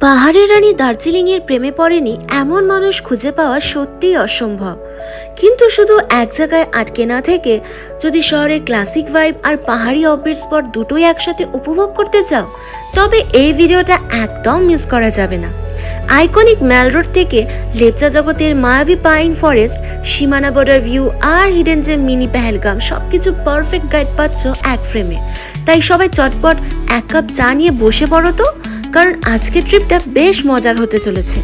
পাহাড়ের রানী দার্জিলিংয়ের প্রেমে পড়েনি এমন মানুষ খুঁজে পাওয়া সত্যিই অসম্ভব। কিন্তু শুধু এক জায়গায় আটকে না থেকে যদি শহরের ক্লাসিক ভাইব আর পাহাড়ি অফবিট স্পট দুটোই একসাথে উপভোগ করতে চাও, তবে এই ভিডিওটা একদম মিস করা যাবে না। আইকনিক ম্যাল রোড থেকে লেপচা জগতের মায়াবী পাইন ফরেস্ট, সীমানা বর্ডার ভিউ আর হিডেন জেম মিনি পেহেলগাম সবকিছু পারফেক্ট গাইড পাচ্ছ এক ফ্রেমে। তাই সবাই চটপট এক কাপ চা নিয়ে বসে পড়ো তো, কারণ আজকের ট্রিপটা বেশ মজার হতে চলেছে।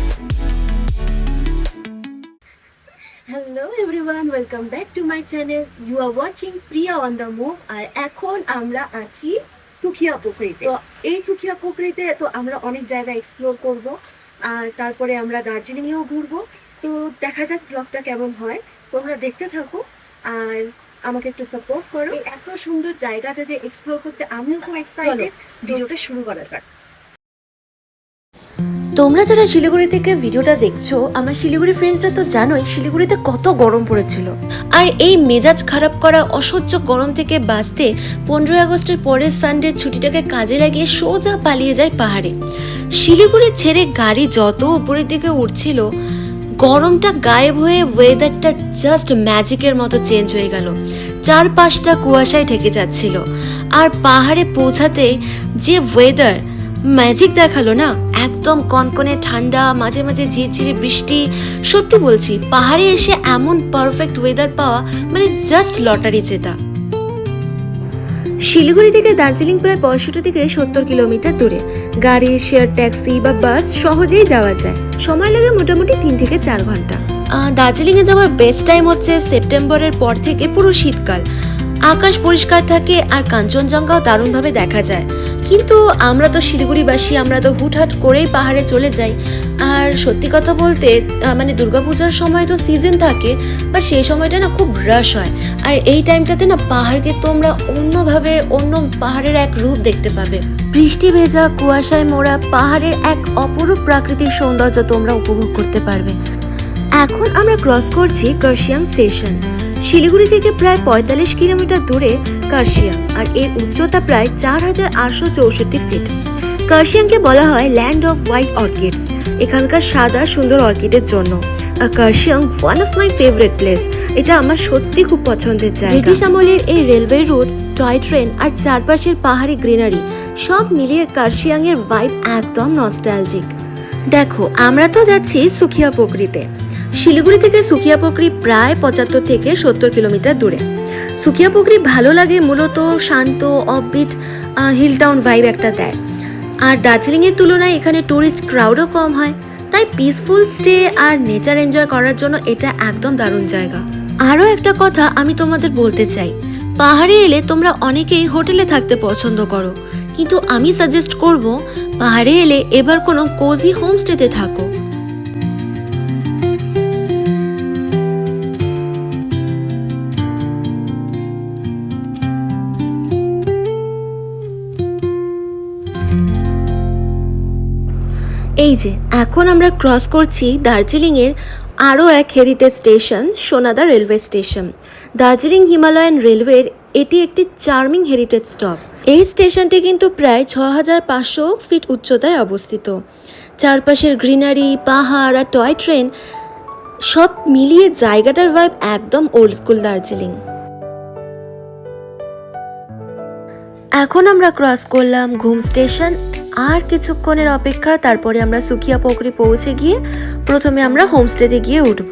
Hello everyone, welcome back to my channel. You are watching Priya on the move. আর এখন আমরা আছি সুখিয়া পুকুরিতে। তো এই সুখিয়া পুকুরিতে তো আমরা অনেক জায়গা এক্সপ্লোর করব, আর তারপরে আমরা দার্জিলিংয়েও ঘুরবো। তো দেখা যাক ব্লগটা কেমন হয়, তোমরা দেখতে থাকো আর আমাকে একটু সাপোর্ট করো। এত সুন্দর জায়গাটা যে এক্সপ্লোর করতে আমিও খুব এক্সাইটেড। ভিডিওটা শুরু করা যাক। তোমরা যারা শিলিগুড়ি থেকে ভিডিওটা দেখছো, আমার শিলিগুড়ি ফ্রেন্ডসরা তো জানোই শিলিগুড়িতে কত গরম পড়েছিল। আর এই মেজাজ খারাপ করা অসহ্য গরম থেকে বাঁচতে 15 আগস্টের পরের সানডে ছুটিটাকে কাজে লাগিয়ে সোজা পালিয়ে যায় পাহাড়ে। শিলিগুড়ি ছেড়ে গাড়ি যত উপরের দিকে উঠছিল, গরমটা গায়েব হয়ে ওয়েদারটা জাস্ট ম্যাজিকের মতো চেঞ্জ হয়ে গেল। চারপাশটা কুয়াশায় ঢেকে যাচ্ছিল, আর পাহাড়ে পৌঁছাতে যে ওয়েদার ম্যাজিক দেখালো না, একদম কনকনে ঠান্ডা, মাঝে মাঝে ঝিরঝিরে বৃষ্টি। সত্যি বলছি, পাহাড়ে এসে এমন পারফেক্ট ওয়েদার পাওয়া মানে জাস্ট লটারি জেতা। শিলিগুড়ি থেকে দার্জিলিং প্রায় 65 থেকে 70 কিলোমিটার দূরে। গাড়ি, শেয়ার ট্যাক্সি বা বাস সহজেই যাওয়া যায়। সময় লাগে মোটামুটি 3 থেকে 4 ঘন্টা। দার্জিলিংয়ে যাওয়ার বেস্ট টাইম হচ্ছে সেপ্টেম্বরের পর থেকে পুরো শীতকাল। আকাশ পরিষ্কার থাকে আর কাঞ্চনজঙ্ঘাও দারুণভাবে দেখা যায়। কিন্তু আমরা তো শিলিগুড়িবাসী, আমরা তো হুটহাট করেই পাহাড়ে চলে যাই। আর সত্যি কথা বলতে মানে দুর্গাপূজার সময় তো সিজন থাকে, বাট সেই সময়টা না খুব রাশ হয়। আর এই টাইমটাতে না পাহাড়কে তোমরা অন্যভাবে, অন্য পাহাড়ের এক রূপ দেখতে পাবে। বৃষ্টি ভেজা, কুয়াশায় মোড়া পাহাড়ের এক অপরূপ প্রাকৃতিক সৌন্দর্য তোমরা উপভোগ করতে পারবে। এখন আমরা ক্রস করছি কার্শিয়াং স্টেশন। শিলিগুড়ি থেকে প্রায় 45 কিলোমিটার দূরে কার্শিয়াং, আর এর উচ্চতা প্রায় 4864 ফিট। কার্শিয়াংকে বলা হয় ল্যান্ড অফ হোয়াইট অর্কিডস, এখানকার সাদা সুন্দর অর্কিডের জন্য। আর Kurseong one of my favourite place, এটা আমার সত্যি খুব পছন্দের জায়গা। ব্রিটিশ আমলের এই রেলওয়ে রুট, টয় ট্রেন আর চারপাশের পাহাড়ি গ্রিনারি সব মিলিয়ে কার্শিয়াংয়ের ভাইব একদম নস্টালজিক। দেখো, আমরা তো যাচ্ছি সুখিয়া পুকুরিতে। শিলিগুড়ি থেকে সুখিয়া পুকুরি প্রায় 75 থেকে 70 কিলোমিটার দূরে। সুখিয়া পুকুরি ভালো লাগে মূলত শান্ত, অফবিট হিল টাউন ভাইব একটা দেয়। আর দার্জিলিংয়ের তুলনায় এখানে টুরিস্ট ক্রাউডও কম হয়, তাই পিসফুল স্টে আর নেচার এনজয় করার জন্য এটা একদম দারুণ জায়গা। আরও একটা কথা আমি তোমাদের বলতে চাই, পাহাড়ে এলে তোমরা অনেকেই হোটেলে থাকতে পছন্দ করো, কিন্তু আমি সাজেস্ট করব পাহাড়ে এলে এবার কোনো কোজি হোমস্টেতে থাকো। এই যে এখন আমরা ক্রস করছি দার্জিলিংয়ের আরও এক হেরিটেজ স্টেশন, সোনাদা রেলওয়ে স্টেশন। দার্জিলিং হিমালয়ান রেলওয়ের এটি একটি চার্মিং হেরিটেজ স্টপ। এই স্টেশনটি কিন্তু প্রায় 6500 ফিট উচ্চতায় অবস্থিত। চারপাশের গ্রিনারি, পাহাড় আর টয় ট্রেন সব মিলিয়ে জায়গাটার ভাইব একদম ওল্ড স্কুল দার্জিলিং। এখন আমরা ক্রস করলাম ঘুম স্টেশন। আর কিছুক্ষণের অপেক্ষা, তারপরে আমরা সুখিয়া পুকুরি পৌঁছে গিয়ে প্রথমে আমরা হোমস্টেতে গিয়ে উঠব।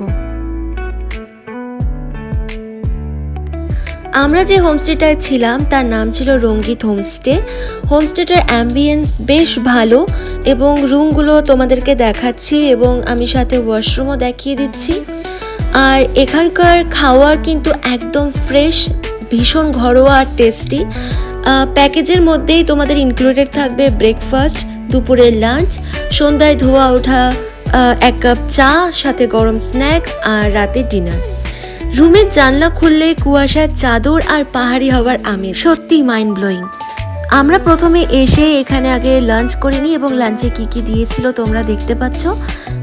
আমরা যে হোমস্টেটায় ছিলাম তার নাম ছিল রঙ্গিত হোমস্টে। হোমস্টেটার অ্যাম্বিয়েন্স বেশ ভালো এবং রুমগুলো তোমাদেরকে দেখাচ্ছি, এবং আমি সাথে ওয়াশরুমও দেখিয়ে দিচ্ছি। আর এখানকার খাওয়ার কিন্তু একদম ফ্রেশ, ভীষণ ঘরোয়া আর টেস্টি। প্যাকেজের মধ্যেই তোমাদের ইনক্লুডেড থাকবে ব্রেকফাস্ট, দুপুরের লাঞ্চ, সন্ধ্যায় ধোয়া ওঠা 1 কাপ চা, সাথে গরম স্ন্যাক্স আর রাতের ডিনার। রুমের জানলা খুললে কুয়াশার চাদর আর পাহাড়ি হওয়ার আমেজ সত্যি মাইন্ড ব্লোয়িং। আমরা প্রথমে এসে এখানে আগে লাঞ্চ করে নিই, এবং লাঞ্চে কি কি দিয়েছিল তোমরা দেখতে পাচ্ছ।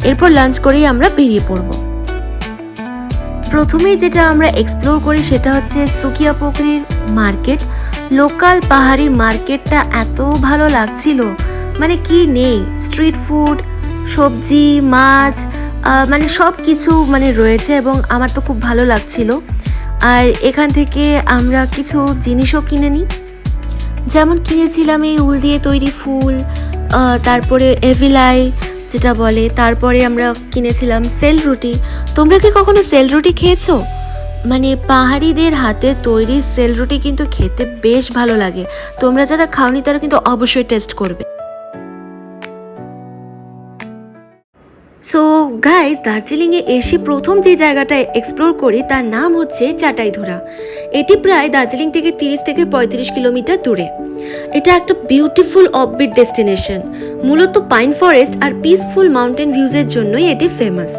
এরপর লাঞ্চ করেই আমরা বেরিয়ে পড়ব। প্রথমেই যেটা আমরা এক্সপ্লোর করি সেটা হচ্ছে সুখিয়া পুকুরির মার্কেট। লোকাল পাহাড়ি মার্কেটটা এত ভালো লাগছিল, মানে কি নেই, স্ট্রিট ফুড, সবজি, মাছ, মানে সব কিছু মানে রয়েছে এবং আমার তো খুব ভালো লাগছিল। আর এখান থেকে আমরা কিছু জিনিসও কিনে নিই, যেমন কিনেছিলাম এই উল দিয়ে তৈরি ফুল, তারপরে এভিলাই যেটা বলে, তারপরে আমরা কিনেছিলাম সেল রুটি। তোমরা কি কখনো সেল রুটি খেয়েছো? মানে পাহাড়িদের হাতে তৈরি সেল রুটি কিন্তু খেতে বেশ ভালো লাগে। তোমরা যারা খাওনি তারা কিন্তু অবশ্যই টেস্ট করবে। সো গাইজ, দার্জিলিংয়ে এসে প্রথম যে জায়গাটা এক্সপ্লোর করি তার নাম হচ্ছে চাটাইধরা। এটি প্রায় দার্জিলিং থেকে 30 থেকে 35 কিলোমিটার দূরে। এটা একটা বিউটিফুল অফবিট ডেস্টিনেশন। মূলত পাইন ফরেস্ট আর পিসফুল মাউন্টেন ভিউজের জন্যই এটি ফেমাস।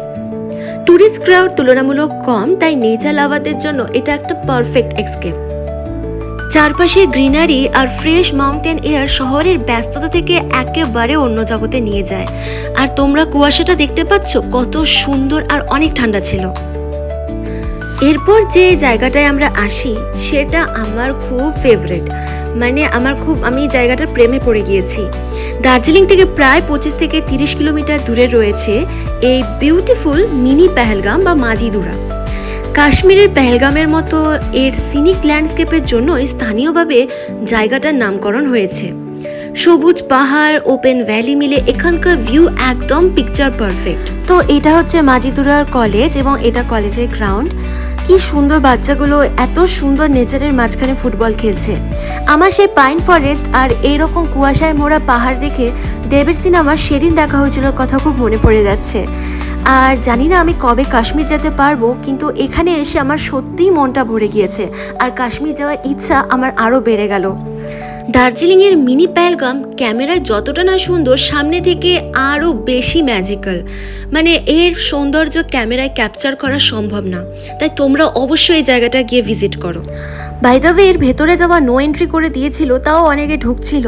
ট্যুরিস্ট ক্রাউড তুলনামূলক কম, তাই নেচার লাভারদের জন্য এটা একটা পারফেক্ট এস্কেপ। চারপাশে গ্রিনারি আর ফ্রেশ মাউন্টেন এয়ার শহরের ব্যস্ততা থেকে একেবারে অন্য জগতে নিয়ে যায়। আর তোমরা কুয়াশাটা দেখতে পাচ্ছ, কত সুন্দর আর অনেক ঠান্ডা ছিল। এরপর যে জায়গাটায় আমরা আসি সেটা আমার খুব ফেভারিট, মানে আমি জায়গাটার প্রেমে পড়ে গিয়েছি। দার্জিলিং থেকে প্রায় 25 থেকে 30 কিলোমিটার দূরে রয়েছে এই বিউটিফুল মিনি পেহেলগাম বা মাজিদুরা। কাশ্মীরের পেহেলগামের মতো এর সিনিক ল্যান্ডস্কেপের জন্য স্থানীয়ভাবে জায়গাটার নামকরণ হয়েছে। সবুজ পাহাড়, ওপেন ভ্যালি মিলে এখানকার ভিউ একদম পিকচার পারফেক্ট। তো এটা হচ্ছে মাজিদুরার কলেজ এবং এটা কলেজের গ্রাউন্ড। কি সুন্দর, বাচ্চাগুলো এত সুন্দর নেচারের মাঝখানে ফুটবল খেলছে। আমার সেই পাইন ফরেস্ট আর এইরকম কুয়াশায় মোড়া পাহাড় দেখে দেবের সিনেমার সেদিন দেখা হয়েছিল কথা খুব মনে পড়ে যাচ্ছে। আর জানি না আমি কবে কাশ্মীর যেতে পারবো, কিন্তু এখানে এসে আমার সত্যিই মনটা ভরে গিয়েছে আর কাশ্মীর যাওয়ার ইচ্ছা আমার আরও বেড়ে গেল। দার্জিলিংয়ের মিনি পেহেলগাম ক্যামেরায় যতটা না সুন্দর, সামনে থেকে আরও বেশি ম্যাজিক্যাল। মানে এর সৌন্দর্য ক্যামেরায় ক্যাপচার করা সম্ভব না, তাই তোমরা অবশ্যই এই জায়গাটা গিয়ে ভিজিট করো। বাই দ্য ওয়ে, এর ভেতরে যাওয়া নো এন্ট্রি করে দিয়েছিল, তাও অনেকে ঢুকছিল,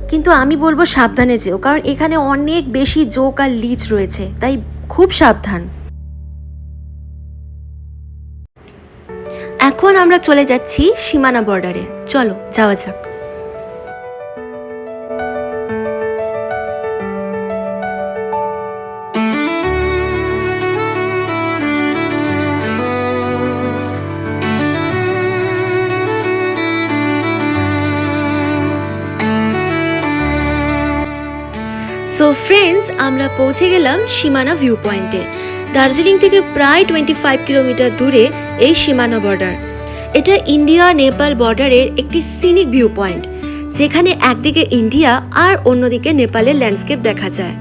কিন্তু আমি বলবো সাবধানে যেও, কারণ এখানে অনেক বেশি জোক আর লিচ রয়েছে, তাই খুব সাবধান। এখন আমরা চলে যাচ্ছি সীমানা বর্ডারে, চলো যাওয়া যাক। সো ফ্রেন্ডস, আমরা পৌঁছে গেলাম সীমানা ভিউ পয়েন্টে। দার্জিলিং থেকে প্রায় 25 কিলোমিটার দূরে এই সীমানা বর্ডার। এটা ইন্ডিয়া নেপাল বর্ডারের একটি সিনিক ভিউ পয়েন্ট, যেখানে একদিকে ইন্ডিয়া আর অন্যদিকে নেপালের ল্যান্ডস্কেপ দেখা যায়।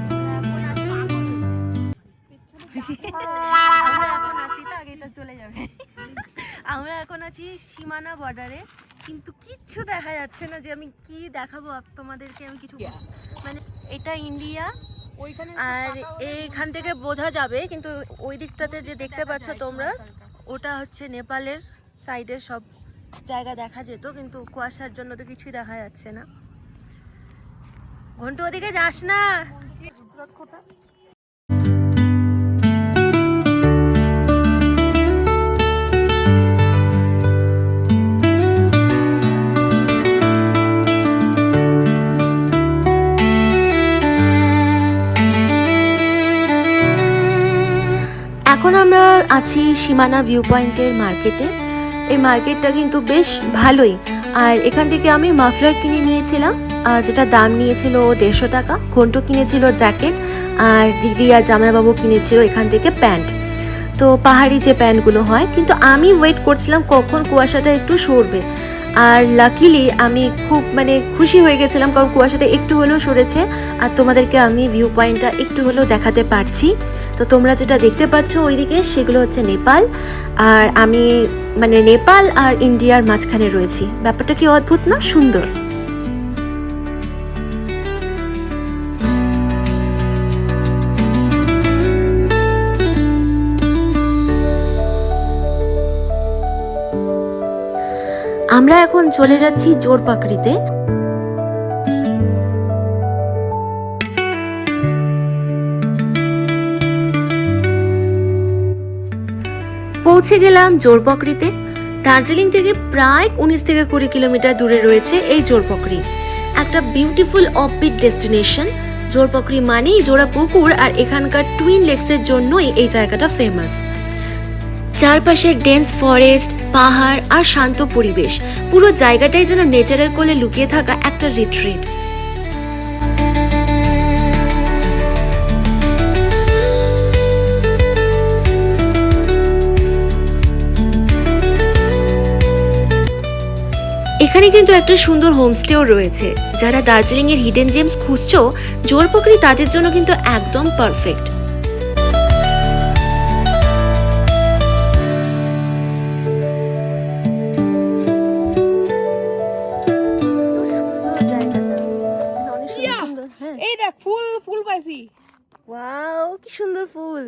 আমরা এখন আছি সীমানা বর্ডারে, কিন্তু কিচ্ছু দেখা যাচ্ছে না যে আমি কি দেখাবো তোমাদেরকে। আমি কিছু মানে এটা ইন্ডিয়া আর এইখান থেকে বোঝা যাবে, কিন্তু ওই দিকটাতে যে দেখতে পাচ্ছ তোমরা, ওটা হচ্ছে নেপালের সাইডের সব জায়গা দেখা যেত, কিন্তু কুয়াশার জন্য তো কিছুই দেখা যাচ্ছে না। ঘন্টু ওদিকে যাস না। এখন আমরা আছি সীমানা ভিউ পয়েন্টের মার্কেটে। এই মার্কেটটা কিন্তু বেশ ভালোই, আর এখান থেকে আমি মাফলার কিনে নিয়েছিলাম, যেটা দাম নিয়েছিল 150 টাকা। ঘন্টু কিনেছিল জ্যাকেট, আর দিদি আর জামাইবাবু কিনেছিল এখান থেকে প্যান্ট। তো পাহাড়ি যে প্যান্টগুলো হয়, কিন্তু আমি ওয়েট করছিলাম কখন কুয়াশাটা একটু সরবে, আর লাকিলি আমি খুব খুশি হয়ে গেছিলাম, কারণ কুয়াশাটা একটু হলেও সরেছে আর তোমাদেরকে আমি ভিউ পয়েন্টটা একটু হলেও দেখাতে পারছি। তো তোমরা যেটা দেখতে পাচ্ছ ওইদিকে, সেগুলো হচ্ছে নেপাল, আর আমি নেপাল আর ইন্ডিয়ার মাঝখানে রয়েছি। ব্যাপারটা কি অদ্ভুত না, সুন্দর। আমরা এখন চলে যাচ্ছি জোরপাকড়িতে। পৌঁছে গেলাম জোরপকড়িতে। দার্জিলিং থেকে প্রায় 19 থেকে 20 কিলোমিটার দূরে রয়েছে এই জোরপকড়ি। একটা বিউটিফুল অফবিট ডেস্টিনেশন। জোরপোখরি মানেই জোড়া পুকুর, আর এখানকার টুইন লেকসের জন্যই এই জায়গাটা ফেমাস। চারপাশে ডেন্স ফরেস্ট, পাহাড় আর শান্ত পরিবেশ, পুরো জায়গাটাই যেন নেচারের কোলে লুকিয়ে থাকা একটা রিট্রিট। এখানে কিন্তু একটা সুন্দর হোমস্টেও রয়েছে। যারা দার্জিলিং এর হিডেন জেমস খুঁজছো, জোরপোখরি তাদের জন্য কিন্তু একদম পারফেক্ট। এই দেখ ফুল ফুল পাইছি। ওয়াও, কি সুন্দর ফুল।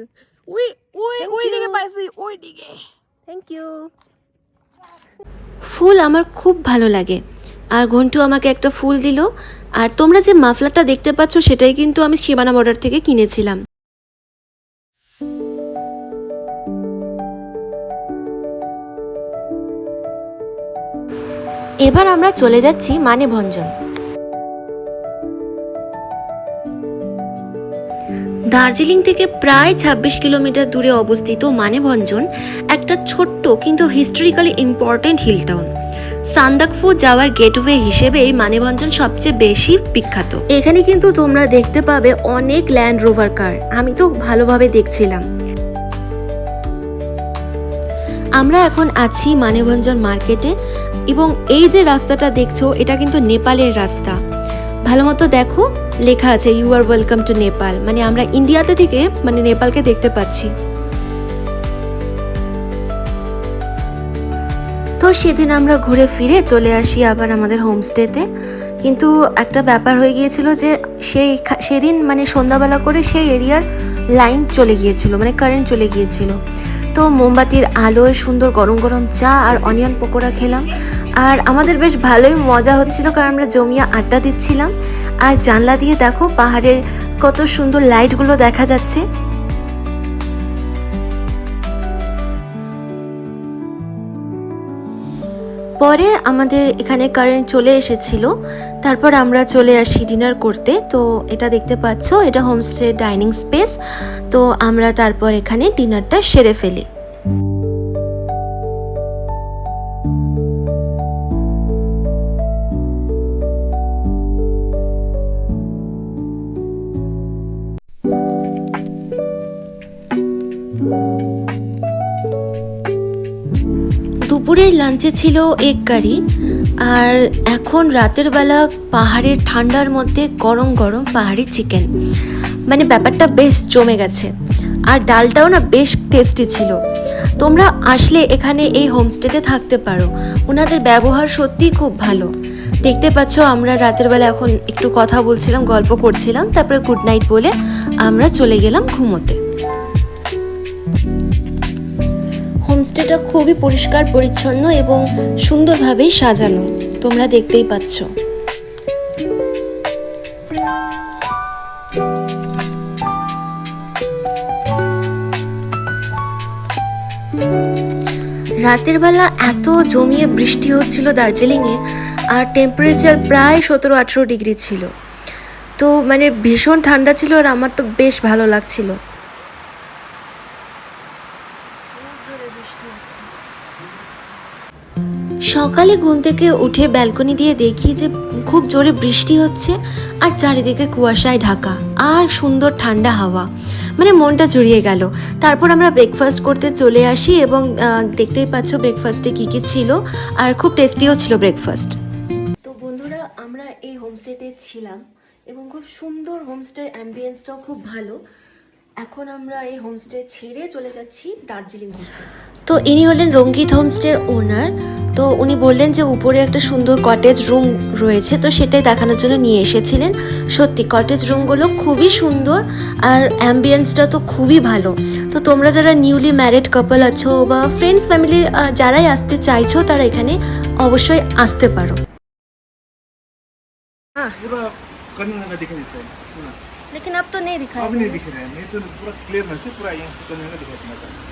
ওই ওই Thank ওই দিকে you. পাইছি, ওই দিকে। Thank you. ফুল আমার খুব ভালো লাগে, আর ঘন্টু আমাকে একটা ফুল দিল। আর তোমরা যে মাফলারটা দেখতে পাচ্ছ সেটাই কিন্তু আমি সীমানা বর্ডার থেকে কিনেছিলাম। এবার আমরা চলে যাচ্ছি মানেভঞ্জন। দার্জিলিং থেকে প্রায় 26 কিলোমিটার দূরে অবস্থিত মানেভঞ্জন একটা ছোট্ট কিন্তু historically important hill town. Sandakphu যাওয়ার গেটওয়ে হিসেবে মানেভঞ্জন সবচেয়ে বেশি বিখ্যাত। এখানে কিন্তু তোমরা দেখতে পাবে অনেক ল্যান্ড রোভার কার, আমি তো ভালোভাবে দেখছিলাম। আমরা এখন আছি মানেভঞ্জন মার্কেটে, এবং এই যে রাস্তাটা দেখছো এটা কিন্তু নেপালের রাস্তা। ভালো মতো দেখো, লেখা আছে you are welcome to Nepal, মানে আমরা ইন্ডিয়াতে থেকে মানে নেপালকে দেখতে পাচ্ছি। তো সেদিন আমরা ঘুরে ফিরে চলে আসি আবার আমাদের হোমস্টেতে। কিন্তু একটা ব্যাপার হয়ে গিয়েছিল যে সেদিন মানে সন্ধ্যাবেলা করে সেই এরিয়ার লাইন চলে গিয়েছিল, মানে কারেন্ট চলে গিয়েছিল। তো মোমবাতির আলোয় সুন্দর গরম গরম চা আর অনিয়ন পকোড়া খেলাম, আর আমাদের বেশ ভালোই মজা হচ্ছিল, কারণ আমরা জমিয়ে আড্ডা দিচ্ছিলাম। আর জানলা দিয়ে দেখো পাহাড়ের কত সুন্দর লাইটগুলো দেখা যাচ্ছে। পরে আমাদের এখানে কারেন্ট চলে এসেছিল, তারপর আমরা চলে আসি ডিনার করতে। তো এটা দেখতে পাচ্ছ, এটা হোমস্টে ডাইনিং স্পেস। তো আমরা তারপর এখানে ডিনারটা সেরে ফেলি। দুপুরের লাঞ্চে ছিল এগ কারি, আর এখন রাতের বেলা পাহাড়ের ঠান্ডার মধ্যে গরম গরম পাহাড়ি চিকেন। মানে ব্যাপারটা বেশ জমে গেছে, আর ডালটাও না বেশ টেস্টি ছিল। তোমরা আসলে এখানে এই হোমস্টেতে থাকতে পারো, ওনাদের ব্যবহার সত্যিই খুব ভালো। দেখতে পাচ্ছ আমরা রাতের বেলা এখন একটু কথা বলছিলাম, গল্প করছিলাম, তারপরে গুড নাইট বলে আমরা চলে গেলাম ঘুমোতে। হোমস্টেটা খুবই পরিষ্কার পরিচ্ছন্ন এবং সুন্দরভাবে সাজানো, তোমরা দেখতেই পাচ্ছ। রাতের বেলা এত জমিয়ে বৃষ্টি হচ্ছিল দার্জিলিংয়ে, আর টেম্পারেচার প্রায় 17-18 ডিগ্রি ছিল। তো মানে ভীষণ ঠান্ডা ছিল, আর আমার তো বেশ ভালো লাগছিল। সকালে ঘুম থেকে উঠে ব্যালকনি দিয়ে দেখি যে খুব জোরে বৃষ্টি হচ্ছে, আর চারিদিকে কুয়াশায় ঢাকা, আর সুন্দর ঠান্ডা হাওয়া, মানে মনটা জুড়িয়ে গেল। তারপর আমরা ব্রেকফাস্ট করতে চলে আসি, এবং দেখতেই পাচ্ছ ব্রেকফাস্টে কী কী ছিল, আর খুব টেস্টিও ছিল ব্রেকফাস্ট। তো বন্ধুরা, আমরা এই হোমস্টেতে ছিলাম, এবং খুব সুন্দর, হোমস্টের অ্যাম্বিয়েন্সটাও খুব ভালো। এখন আমরা এই হোমস্টে ছেড়ে চলে যাচ্ছি দার্জিলিং ঘুরতে। তো ইনি হলেন রঙ্গিত হোমস্টের ওনার। তো উনি বললেন যে উপরে একটা সুন্দর কটেজ রুম রয়েছে, তো সেটাই দেখানোর জন্য নিয়ে এসেছিলেন। সত্যি কটেজ রুমগুলো খুবই সুন্দর, আর অ্যাম্বিয়েন্সটা তো খুবই ভালো। তো তোমরা যারা নিউলি ম্যারিড কাপল আছো বা ফ্রেন্ডস ফ্যামিলি যারাই আসতে চাইছো, তারা এখানে অবশ্যই আসতে পারো। पूरा कर्नल नगर दिखाई देता है पूरा। लेकिन अब तो नहीं दिखाई अब नहीं दिख रहा है, नहीं तो पूरा क्लियर में से पूरा यहाँ से कर्नल नगर दिखाई देता है।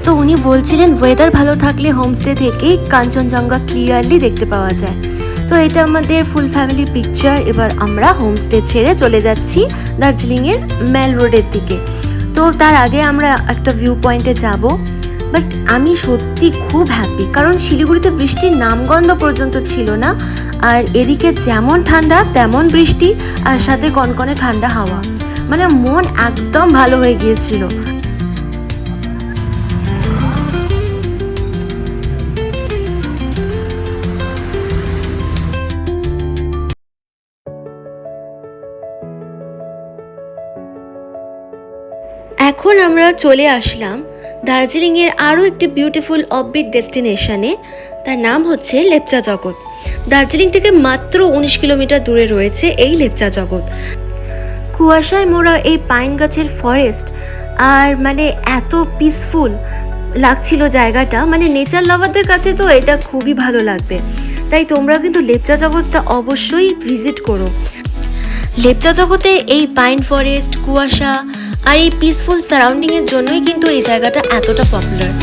তো উনি বলছিলেন ওয়েদার ভালো থাকলে হোমস্টে থেকে কাঞ্চনজঙ্ঘা ক্লিয়ারলি দেখতে পাওয়া যায়। তো এটা আমাদের ফুল ফ্যামিলি পিকচার। এবার আমরা হোমস্টে ছেড়ে চলে যাচ্ছি দার্জিলিংয়ের মেল রোডের দিকে। তো তার আগে আমরা একটা ভিউ পয়েন্টে যাব। বাট আমি সত্যি খুব হ্যাপি, কারণ শিলিগুড়িতে বৃষ্টির নামগন্ধ পর্যন্ত ছিল না। আর এদিকে যেমন ঠান্ডা তেমন বৃষ্টি, আর সাথে কনকনে ঠান্ডা হাওয়া, মানে মন একদম ভালো হয়ে গিয়েছিল। এখন আমরা চলে আসলাম দার্জিলিংয়ের আরও একটি বিউটিফুল অফবিট ডেস্টিনেশনে। তার নাম হচ্ছে লেপচা জগৎ। দার্জিলিং থেকে মাত্র 19 কিলোমিটার দূরে রয়েছে এই লেপচা জগৎ। কুয়াশায় মোড়া এই পাইন গাছের ফরেস্ট, আর মানে এত পিসফুল লাগছিল জায়গাটা, মানে নেচার লাভারদের কাছে তো এটা খুবই ভালো লাগবে। তাই তোমরা কিন্তু লেপচা জগৎটা অবশ্যই ভিজিট করো। লেপচা জগতে এই পাইন ফরেস্ট, কুয়াশা আর এই পিসফুল সারাউন্ডিংয়ের জন্যই কিন্তু এই জায়গাটা এতটা পপুলার।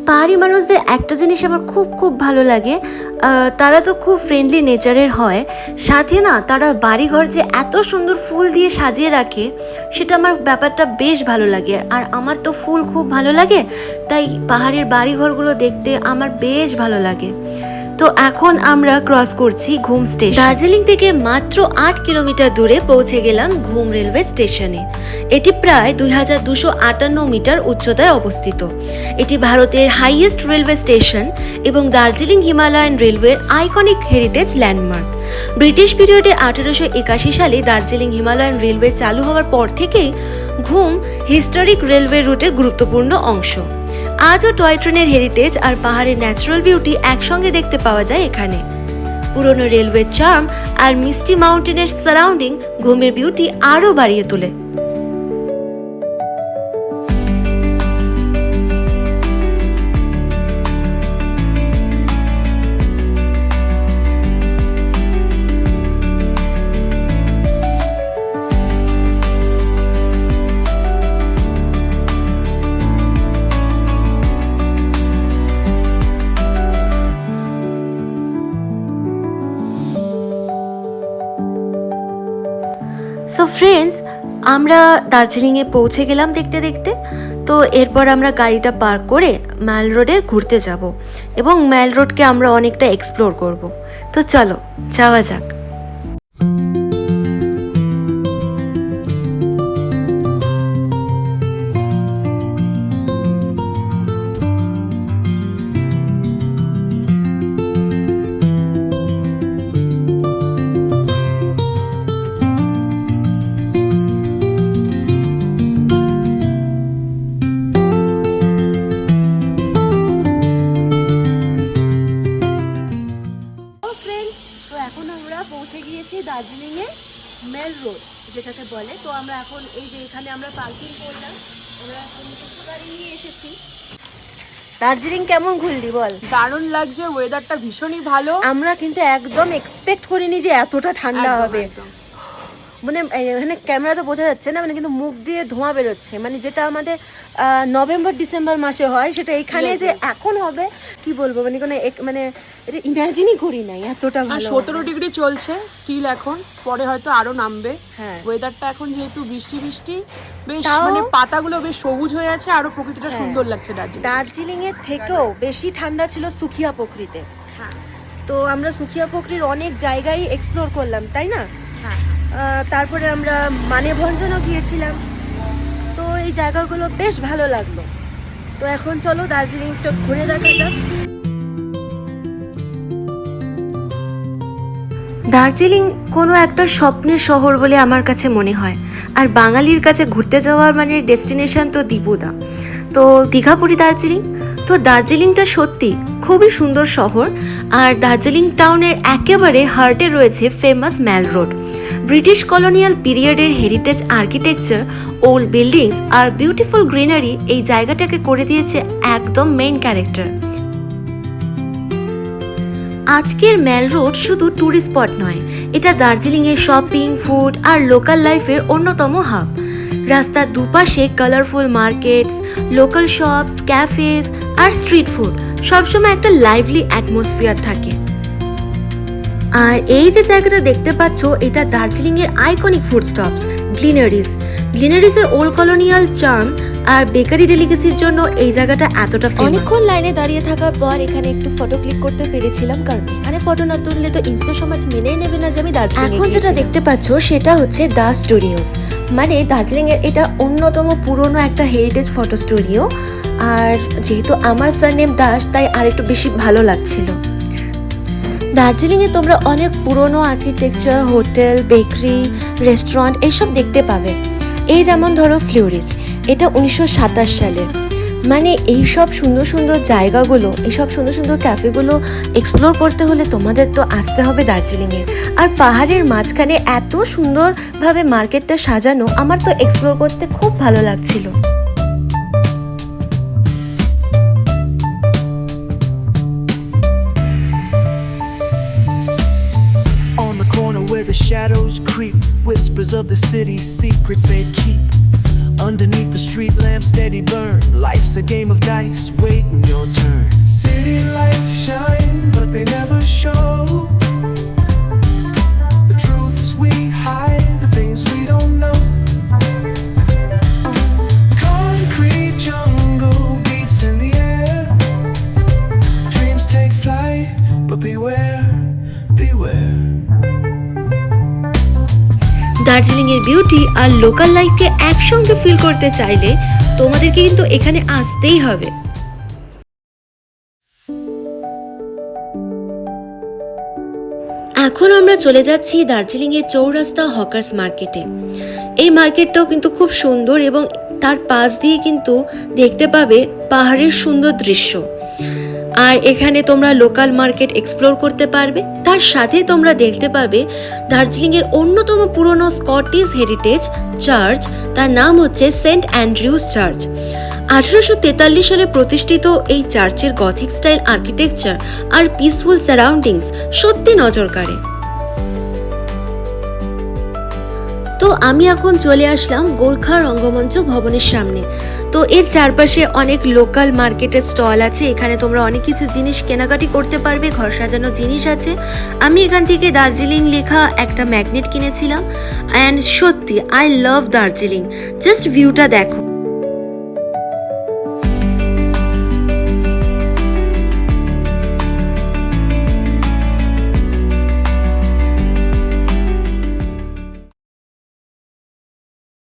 পাহাড়ি মানুষদের একটা জিনিস আমার খুব খুব ভালো লাগে, তারা তো খুব ফ্রেন্ডলি নেচারের হয়, সাথে না তারা বাড়িঘর যে এত সুন্দর ফুল দিয়ে সাজিয়ে রাখে, সেটা আমার ব্যাপারটা বেশ ভালো লাগে। আর আমার তো ফুল খুব ভালো লাগে, তাই পাহাড়ের বাড়িঘরগুলো দেখতে আমার বেশ ভালো লাগে। তো এখন আমরা ক্রস করছি ঘুম স্টেশন। দার্জিলিং থেকে মাত্র 8 কিলোমিটার দূরে পৌঁছে গেলাম ঘুম রেলওয়ে স্টেশনে। এটি প্রায় 2258 মিটার উচ্চতায় অবস্থিত। এটি ভারতের হাইয়েস্ট রেলওয়ে স্টেশন এবং দার্জিলিং হিমালয়ান রেলওয়ের আইকনিক হেরিটেজ ল্যান্ডমার্ক। ব্রিটিশ পিরিয়ডে 1881 সালে দার্জিলিং হিমালয়ান রেলওয়ে চালু হওয়ার পর থেকেই ঘুম হিস্টোরিক রেলওয়ে রুটের গুরুত্বপূর্ণ অংশ। আজও টয় ট্রেনের হেরিটেজ আর পাহাড়ের ন্যাচারাল বিউটি একসঙ্গে দেখতে পাওয়া যায় এখানে। পুরনো রেলওয়ে চার্ম আর মিস্টি মাউন্টেনের সারাউন্ডিং ঘুমের বিউটি আরও বাড়িয়ে তোলে। সো ফ্রেন্ডস, আমরা দার্জিলিংয়ে পৌঁছে গেলাম দেখতে দেখতে। তো এরপর আমরা গাড়িটা পার্ক করে ম্যাল রোডে ঘুরতে যাব এবং ম্যাল রোডকে আমরা অনেকটা এক্সপ্লোর করব। তো চলো যাওয়া যাক। পৌঁছে গিয়েছি দার্জিলিংয়ে মেল রোড যেটাকে বলে। তো আমরা এখন এই যে এখানে আমরা পার্কিং করলাম, আমরা এখন কিছু গাড়ি নিয়ে এসেছি। দার্জিলিং কেমন ঘুরলি বল? দারুণ লাগছে, ওয়েদারটা ভীষণই ভালো। আমরা কিন্তু একদম এক্সপেক্ট করিনি যে এতটা ঠান্ডা হবে। মানে এখানে ক্যামেরাতে বোঝা যাচ্ছে না, মানে কিন্তু মুখ দিয়ে ধোঁয়া বেরোচ্ছে, মানে যেটা আমাদের নভেম্বর ডিসেম্বর মাসে হয় সেটা এখানে যে এখন হবে কি বলবো, মানে কোনো মানে এটা ইমাজিনই করি নাই এতটা ভালো। 17 ডিগ্রি চলছে স্টিল এখন, পরে হয়তো আরো নামবে। হ্যাঁ, ওয়েদারটা এখন যেহেতু বৃষ্টি বৃষ্টি, বেশ মানে পাতাগুলো বেশ সবুজ হয়ে আছে, আরো প্রকৃতিটা সুন্দর লাগছে। দার্জিলিং এর থেকেও বেশি ঠান্ডা ছিল সুখিয়া পোখরিতে। তো আমরা সুখিয়া পোখরির অনেক জায়গায় এক্সপ্লোর করলাম, তাই না? তারপরে আমরা মানেভঞ্জনও গিয়েছিলাম। তো এই জায়গাগুলো বেশ ভালো লাগলো। তো এখন চলো দার্জিলিংটা ঘুরে দেখা যাক। দার্জিলিং কোনো একটা স্বপ্নের শহর বলে আমার কাছে মনে হয়, আর বাঙালির কাছে ঘুরতে যাওয়ার মানে ডেস্টিনেশন তো দীপুদা। তো দীঘাপুরি দার্জিলিং, তো দার্জিলিংটা সত্যি খুবই সুন্দর শহর। আর দার্জিলিং টাউনের একেবারে হার্টে রয়েছে ফেমাস ম্যাল রোড। ব্রিটিশ কলোনিয়াল পিরিয়ডের হেরিটেজ আর্কিটেকচার, ওল্ড বিল্ডিংস আর বিউটিফুল গ্রিনারি এই জায়গাটাকে করে দিয়েছে একদম মেইন ক্যারেক্টার। আজকের ম্যাল রোড শুধু ট্যুরিস্ট স্পট নয়, এটা দার্জিলিংয়ের শপিং, ফুড আর লোকাল লাইফের অন্যতম হাব। রাস্তার দুপাশে কালারফুল মার্কেটস, লোকাল শপস, ক্যাফেস আর স্ট্রিট ফুড, সবসময় একটা লাইভলি অ্যাটমসফিয়ার থাকে। আর এই যে জায়গাটা দেখতে পাচ্ছ, এটা দার্জিলিংয়ের আইকনিক ফুড স্টপস গ্লিনারিস। গ্লিনারিসের ওল্ড কলোনিয়াল চার্ম আর বেকারি ডেলিকেসির জন্য এই জায়গাটা এতটা ফেমাস। অনেকক্ষণ লাইনে দাঁড়িয়ে থাকার পর এখানে একটু ফটো ক্লিক করতে পেরেছিলাম, কারণ এখানে ফটো না তুললে তো ইনস্টা সমাজ মেনেই নেবে না যে আমি দার্জিলিং। এখন যেটা দেখতে পাচ্ছ সেটা হচ্ছে দ্য স্টুডিওস, মানে দার্জিলিংয়ের এটা অন্যতম পুরনো একটা হেরিটেজ ফটো স্টুডিও। আর যেহেতু আমার সারনেম দাস, তাই আর একটু বেশি ভালো লাগছিল। দার্জিলিংয়ে তোমরা অনেক পুরনো আর্কিটেকচার, হোটেল, বেকারি, রেস্টুরেন্ট এইসব দেখতে পাবে। এই যেমন ধরো ফ্লোরিস, এটা 1927 সালের। মানে এইসব সুন্দর সুন্দর জায়গাগুলো, এইসব সুন্দর সুন্দর ক্যাফেগুলো এক্সপ্লোর করতে হলে তোমাদের তো আসতে হবে দার্জিলিংয়ে। আর পাহাড়ের মাঝখানে এত সুন্দরভাবে মার্কেটটা সাজানো, আমার তো এক্সপ্লোর করতে খুব ভালো লাগছিল। Where the shadows creep, whispers of the city's secrets they keep. Underneath the street lamp steady burn, life's a game of dice, waiting your turn. City lights shine, but they never show the truths we hide, the things we don't know. Concrete jungle beats in the air, dreams take flight, but beware, beware. দার্জিলিংয়ের beauty আর local লাইফকে একসঙ্গে feel করতে চাইলে তোমাদেরকে কিন্তু এখানে আসতেই হবে। এখন আমরা চলে যাচ্ছি দার্জিলিংয়ের চৌরাস্তা হকার্স মার্কেটে। এই মার্কেটটাও কিন্তু খুব সুন্দর এবং তার পাশ দিয়ে কিন্তু দেখতে পাবে পাহাড়ের সুন্দর দৃশ্য। আর এখানে তোমরা লোকাল মার্কেট এক্সপ্লোর করতে পারবে, তার সাথে তোমরা দেখতে পাবে দার্জিলিংয়ের অন্যতম পুরনো স্কটিশ হেরিটেজ চার্চ, তার নাম হচ্ছে সেন্ট অ্যান্ড্রিউস চার্চ। 1843 সালে প্রতিষ্ঠিত এই চার্চের গথিক স্টাইল আর্কিটেকচার আর পিসফুল সারাউন্ডিংস সত্যি নজর কাড়ে। তো আমি এখন চলে আসলাম গোর্খা রঙ্গমঞ্চ ভবনের সামনে। তো এর চারপাশে অনেক লোকাল মার্কেটের স্টল আছে, এখানে তোমরা অনেক কিছু জিনিস কেনাকাটি করতে পারবে, ঘর সাজানো জিনিস আছে। আমি এখান থেকে দার্জিলিং লেখা একটা ম্যাগনেট কিনেছিলাম। অ্যান্ড সত্যি আই লাভ দার্জিলিং, জাস্ট ভিউটা দেখো।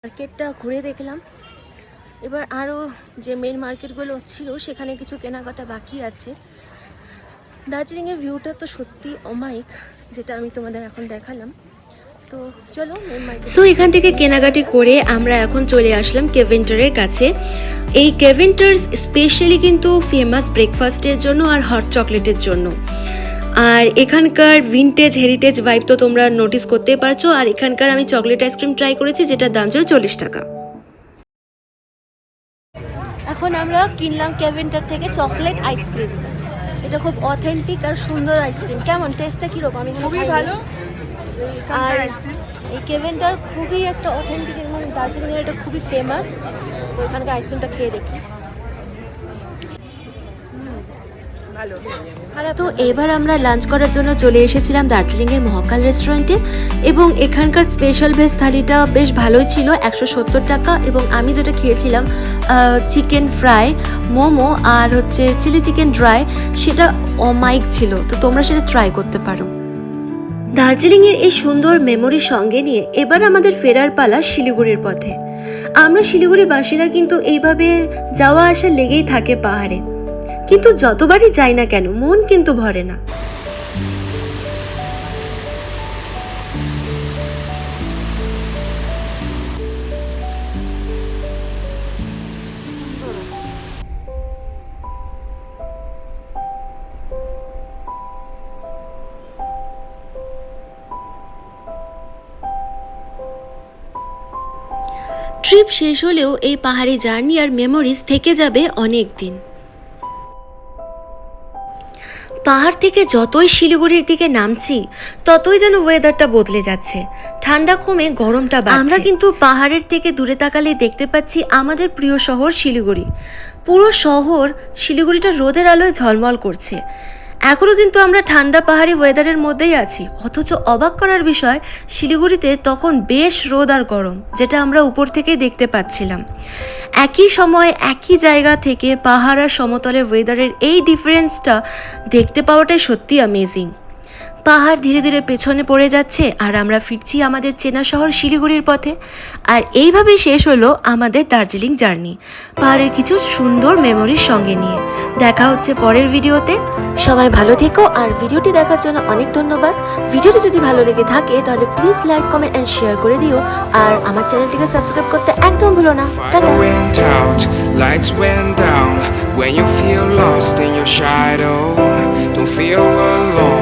মার্কেটটা ঘুরে দেখলাম, এবার আরও যে মেন মার্কেটগুলো ছিল সেখানে কিছু কেনাকাটা বাকি আছে। দার্জিলিংয়ের ভিউটা তো সত্যি অমায়িক, যেটা আমি তোমাদের এখন দেখালাম। তো চলো মেন মার্কেট। সো এখান থেকে কেনাকাটি করে আমরা এখন চলে আসলাম কেভেন্টারের কাছে। এই কেভেন্টার্স স্পেশালি কিন্তু ফেমাস ব্রেকফাস্টের জন্য আর হট চকলেটের জন্য। আর এখানকার ভিনটেজ হেরিটেজ ভাইব তো তোমরা নোটিস করতেই পারছো। আর এখানকার আমি চকলেট আইসক্রিম ট্রাই করেছি, যেটার দাম ছিল 40 টাকা। এখন আমরা কিনলাম কেভেন্টার থেকে চকলেট আইসক্রিম। এটা খুব অথেন্টিক আর সুন্দর আইসক্রিম। কেমন টেস্টটা কীরকম? আমি খুবই ভালো। আর এই কেভেন্টার খুবই একটা অথেন্টিক এবং দার্জিলিংয়ের এটা খুবই ফেমাস। তো এখানকার আইসক্রিমটা খেয়ে দেখি। তো এবার আমরা লাঞ্চ করার জন্য চলে এসেছিলাম দার্জিলিংয়ের মহাকাল রেস্টুরেন্টে, এবং এখানকার স্পেশাল ভেজ থালিটা বেশ ভালোই ছিল, 170 টাকা। এবং আমি যেটা খেয়েছিলাম চিকেন ফ্রাই, মোমো আর হচ্ছে চিলি চিকেন ড্রাই, সেটা অমাইক ছিল। তো তোমরা সেটা ট্রাই করতে পারো। দার্জিলিংয়ের এই সুন্দর মেমোরি সঙ্গে নিয়ে এবার আমাদের ফেরার পালা শিলিগুড়ির পথে। আমরা শিলিগুড়িবাসীরা কিন্তু এইভাবে যাওয়া আসা লেগেই থাকে পাহাড়ে, কিন্তু যতবারই যাই না কেন মন কিন্তু ভরে না। ট্রিপ শেষ হলেও এই পাহাড়ি জার্নি আর মেমোরিজ থেকে যাবে অনেক দিন। পাহাড় থেকে যতই শিলিগুড়ির দিকে নামছি ততই যেন ওয়েদারটা বদলে যাচ্ছে, ঠান্ডা কমে গরমটা বাড়ছে। আমরা কিন্তু পাহাড়ের থেকে দূরে তাকালে দেখতে পাচ্ছি আমাদের প্রিয় শহর শিলিগুড়ি। পুরো শহর শিলিগুড়িটা রোদের আলোয় ঝলমল করছে। এখনও কিন্তু আমরা ঠান্ডা পাহাড়ি ওয়েদারের মধ্যেই আছি, অথচ অবাক করার বিষয় শিলিগুড়িতে তখন বেশ রোদ আর গরম, যেটা আমরা উপর থেকেই দেখতে পাচ্ছিলাম। একই সময় একই জায়গা থেকে পাহাড় আর সমতলের ওয়েদারের এই ডিফারেন্সটা দেখতে পাওয়াটাই সত্যি অ্যামেজিং। পাহাড় ধীরে ধীরে পেছনে পড়ে যাচ্ছে আর আমরা ফিরছি আমাদের চেনা শহর শিলিগুড়ির পথে। আর এইভাবেই শেষ হলো আমাদের দার্জিলিং জার্নি, পাহাড়ের কিছু সুন্দর মেমোরির সঙ্গে নিয়ে। দেখা হচ্ছে পরের ভিডিওতে। সবাই ভালো থেকো, আর ভিডিওটি দেখার জন্য অনেক ধন্যবাদ। ভিডিওটি যদি ভালো লেগে থাকে তাহলে please like, comment and share করে দিও। আর আমার চ্যানেলটিকে সাবস্ক্রাইব করতে একদম ভুলো না। Tata. Fire went out, lights went down. When you feel lost in your shadow, don't feel alone.